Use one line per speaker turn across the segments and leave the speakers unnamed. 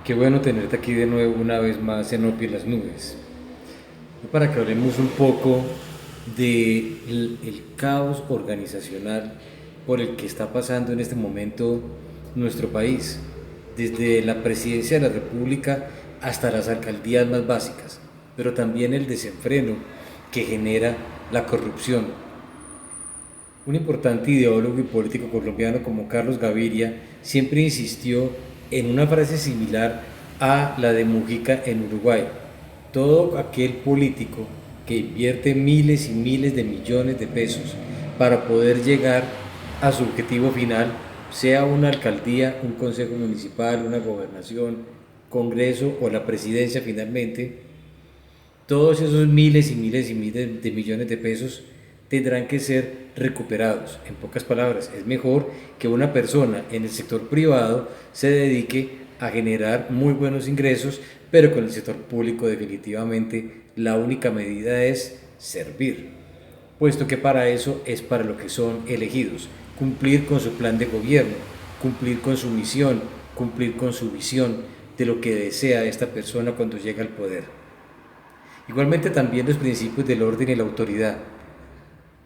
Qué bueno tenerte aquí de nuevo una vez más en Opie las Nubes. Para que hablemos un poco del caos organizacional por el que está pasando en este momento nuestro país, desde la presidencia de la República hasta las alcaldías más básicas, pero también el desenfreno que genera la corrupción. Un importante ideólogo y político colombiano como Carlos Gaviria siempre insistió en una frase similar a la de Mujica en Uruguay: todo aquel político que invierte miles y miles de millones de pesos para poder llegar a su objetivo final, sea una alcaldía, un consejo municipal, una gobernación, congreso o la presidencia finalmente, todos esos miles y miles y miles de millones de pesos tendrán que ser recuperados. En pocas palabras, es mejor que una persona en el sector privado se dedique a generar muy buenos ingresos, pero con el sector público definitivamente la única medida es servir, puesto que para eso es para lo que son elegidos: cumplir con su plan de gobierno, cumplir con su misión, cumplir con su visión de lo que desea esta persona cuando llega al poder. Igualmente también los principios del orden y la autoridad.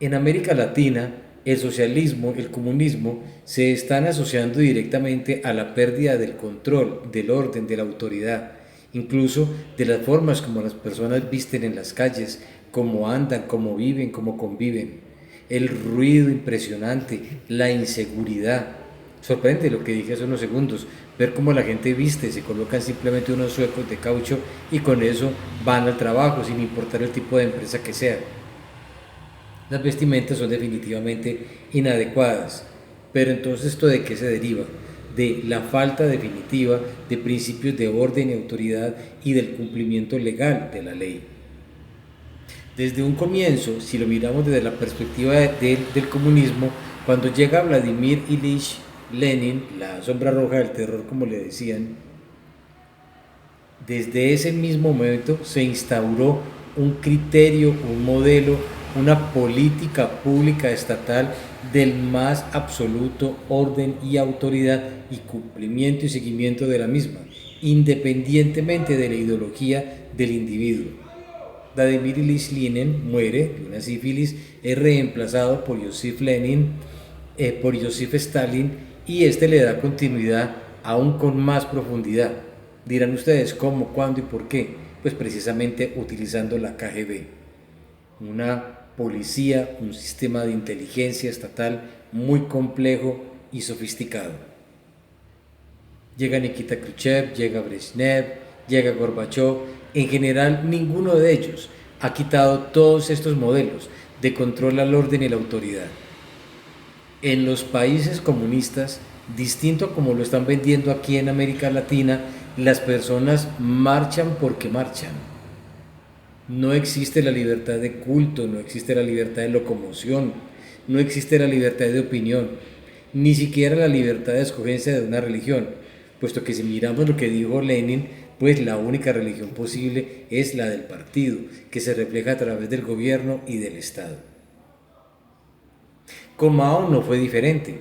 En América Latina, el socialismo, el comunismo, se están asociando directamente a la pérdida del control, del orden, de la autoridad, incluso de las formas como las personas visten en las calles, cómo andan, cómo viven, cómo conviven. El ruido impresionante, la inseguridad. Sorprende lo que dije hace unos segundos, ver cómo la gente viste, se colocan simplemente unos suecos de caucho y con eso van al trabajo sin importar el tipo de empresa que sea. Las vestimentas son definitivamente inadecuadas. Pero entonces, ¿esto de qué se deriva? De la falta definitiva de principios de orden y autoridad y del cumplimiento legal de la ley. Desde un comienzo, si lo miramos desde la perspectiva del comunismo, cuando llega Vladimir Ilich Lenin, la sombra roja del terror como le decían, desde ese mismo momento se instauró un criterio, un modelo, una política pública estatal del más absoluto orden y autoridad y cumplimiento y seguimiento de la misma, independientemente de la ideología del individuo. Vladimir Ilich Lenin muere de una sífilis, es reemplazado por por Joseph Stalin, y este le da continuidad aún con más profundidad. Dirán ustedes cómo, cuándo y por qué. Pues precisamente utilizando la KGB, una policía, un sistema de inteligencia estatal muy complejo y sofisticado. Llega Nikita Khrushchev, llega Brezhnev, llega Gorbachev. En general, ninguno de ellos ha quitado todos estos modelos de control al orden y la autoridad. En los países comunistas, distinto a como lo están vendiendo aquí en América Latina, las personas marchan porque marchan. No existe la libertad de culto, no existe la libertad de locomoción, no existe la libertad de opinión, ni siquiera la libertad de escogencia de una religión, puesto que si miramos lo que dijo Lenin, pues la única religión posible es la del partido, que se refleja a través del gobierno y del Estado. Con Mao no fue diferente.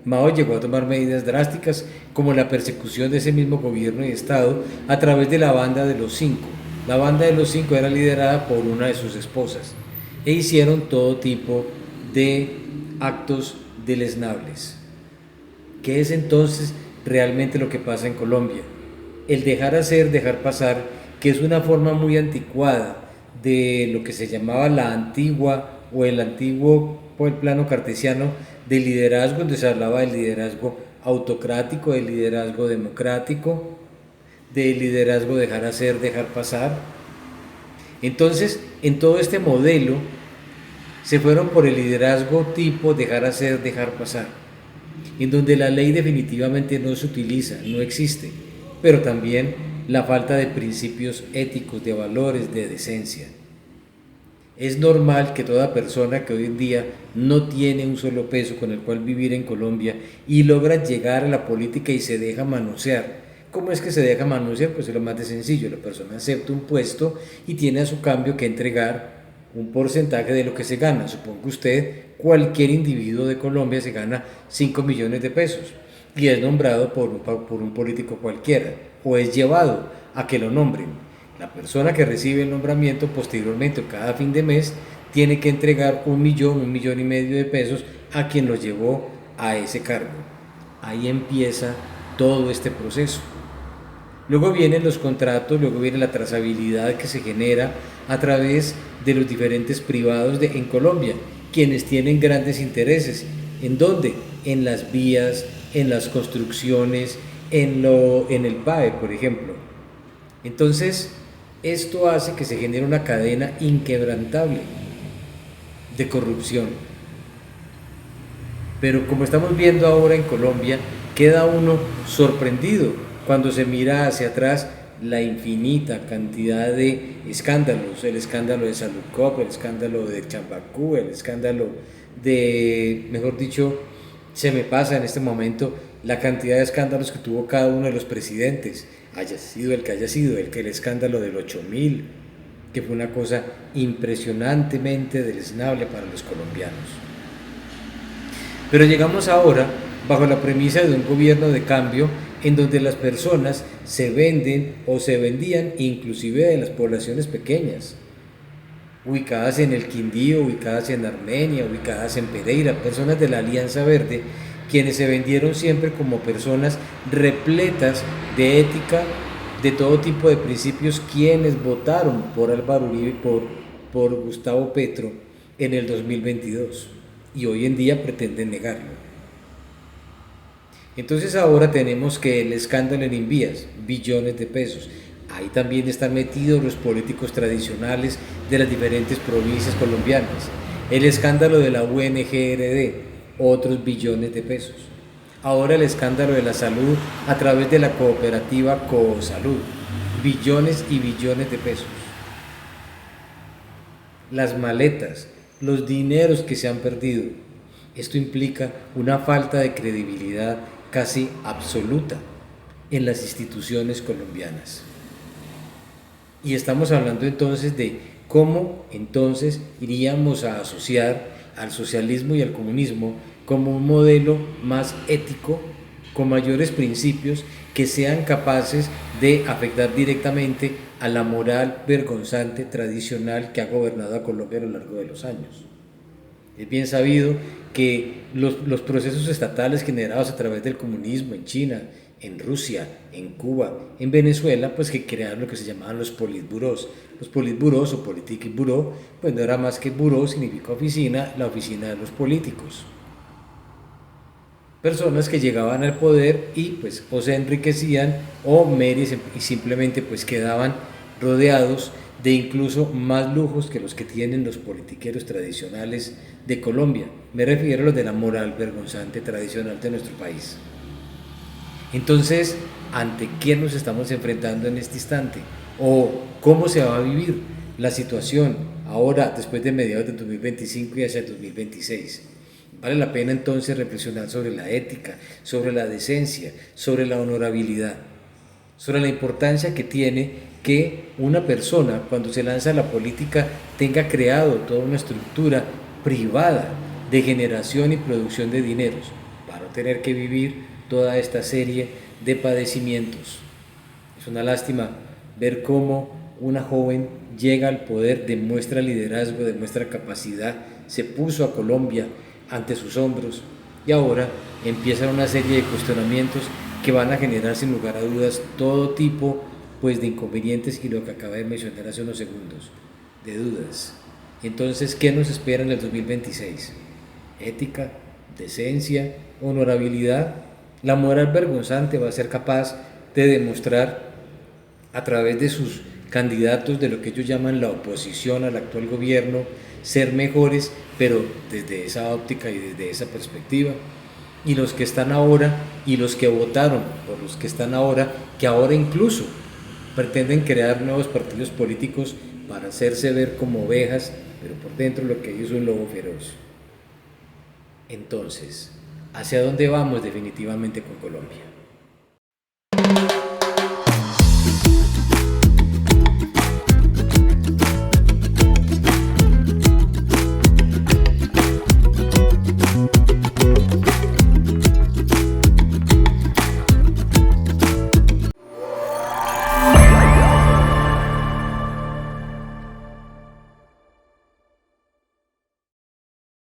Mao llegó a tomar medidas drásticas como la persecución de ese mismo gobierno y Estado a través de la Banda de los Cinco. La Banda de los Cinco era liderada por una de sus esposas e hicieron todo tipo de actos deleznables. ¿Qué es entonces realmente lo que pasa en Colombia? El dejar hacer, dejar pasar, que es una forma muy anticuada de lo que se llamaba la antigua o el antiguo o el plano cartesiano de liderazgo, donde se hablaba del liderazgo autocrático, del liderazgo democrático, del liderazgo dejar hacer, dejar pasar. Entonces, en todo este modelo se fueron por el liderazgo tipo dejar hacer, dejar pasar, en donde la ley definitivamente no se utiliza, no existe, pero también la falta de principios éticos, de valores, de decencia. Es normal que toda persona que hoy en día no tiene un solo peso con el cual vivir en Colombia y logra llegar a la política y se deja manosear. ¿Cómo es que se deja manosear? Pues es lo más de sencillo: la persona acepta un puesto y tiene a su cambio que entregar un porcentaje de lo que se gana. Suponga usted, cualquier individuo de Colombia se gana 5 millones de pesos y es nombrado por un político cualquiera. o es llevado a que lo nombren. La persona que recibe el nombramiento posteriormente, cada fin de mes, tiene que entregar 1 millón, 1,5 millones de pesos a quien lo llevó a ese cargo. Ahí empieza todo este proceso. Luego vienen los contratos, luego viene la trazabilidad que se genera a través de los diferentes privados en Colombia, quienes tienen grandes intereses. ¿En dónde? En las vías, en las construcciones, en el PAE, por ejemplo. Entonces, esto hace que se genere una cadena inquebrantable de corrupción. Pero como estamos viendo ahora en Colombia, queda uno sorprendido cuando se mira hacia atrás la infinita cantidad de escándalos, el escándalo de Salucop, el escándalo de Chambacú, el escándalo de, mejor dicho, se me pasa en este momento la cantidad de escándalos que tuvo cada uno de los presidentes, haya sido el que haya sido, el escándalo del 8000, que fue una cosa impresionantemente deleznable para los colombianos. Pero llegamos ahora bajo la premisa de un gobierno de cambio en donde las personas se venden o se vendían inclusive de las poblaciones pequeñas, ubicadas en el Quindío, ubicadas en Armenia, ubicadas en Pereira, personas de la Alianza Verde, quienes se vendieron siempre como personas repletas de ética, de todo tipo de principios, quienes votaron por Álvaro Uribe, por Gustavo Petro en el 2022 y hoy en día pretenden negarlo. Entonces ahora tenemos que el escándalo en Invías, billones de pesos. Ahí también están metidos los políticos tradicionales de las diferentes provincias colombianas. El escándalo de la UNGRD, otros billones de pesos. Ahora el escándalo de la salud a través de la cooperativa Coosalud, billones y billones de pesos. Las maletas, los dineros que se han perdido. Esto implica una falta de credibilidad casi absoluta en las instituciones colombianas. Y estamos hablando entonces de cómo entonces iríamos a asociar al socialismo y al comunismo como un modelo más ético, con mayores principios que sean capaces de afectar directamente a la moral vergonzante tradicional que ha gobernado a Colombia a lo largo de los años. Es bien sabido que los procesos estatales generados a través del comunismo en China, en Rusia, en Cuba, en Venezuela, pues que crearon lo que se llamaban los politburós. Los politburós o Politikbureau, pues no era más que buró, significa oficina, la oficina de los políticos. Personas que llegaban al poder y pues o se enriquecían o y simplemente pues quedaban rodeados de incluso más lujos que los que tienen los politiqueros tradicionales de Colombia. Me refiero a los de la moral vergonzante tradicional de nuestro país. Entonces, ¿ante qué nos estamos enfrentando en este instante? ¿O cómo se va a vivir la situación ahora, después de mediados de 2025 y hacia el 2026? Vale la pena entonces reflexionar sobre la ética, sobre la decencia, sobre la honorabilidad, sobre la importancia que tiene que una persona cuando se lanza a la política tenga creado toda una estructura privada de generación y producción de dineros para no tener que vivir toda esta serie de padecimientos. Es una lástima ver cómo una joven llega al poder, demuestra liderazgo, demuestra capacidad, se puso a Colombia ante sus hombros y ahora empiezan una serie de cuestionamientos que van a generar sin lugar a dudas todo tipo pues de inconvenientes y lo que acabé de mencionar hace unos segundos, de dudas. Entonces, ¿qué nos espera en el 2026? Ética, decencia, honorabilidad. La moral vergonzante va a ser capaz de demostrar a través de sus candidatos de lo que ellos llaman la oposición al actual gobierno, ser mejores, pero desde esa óptica y desde esa perspectiva. Y los que están ahora y los que votaron por los que están ahora, que ahora incluso pretenden crear nuevos partidos políticos para hacerse ver como ovejas, pero por dentro lo que hay es un lobo feroz. Entonces, ¿hacia dónde vamos definitivamente con Colombia?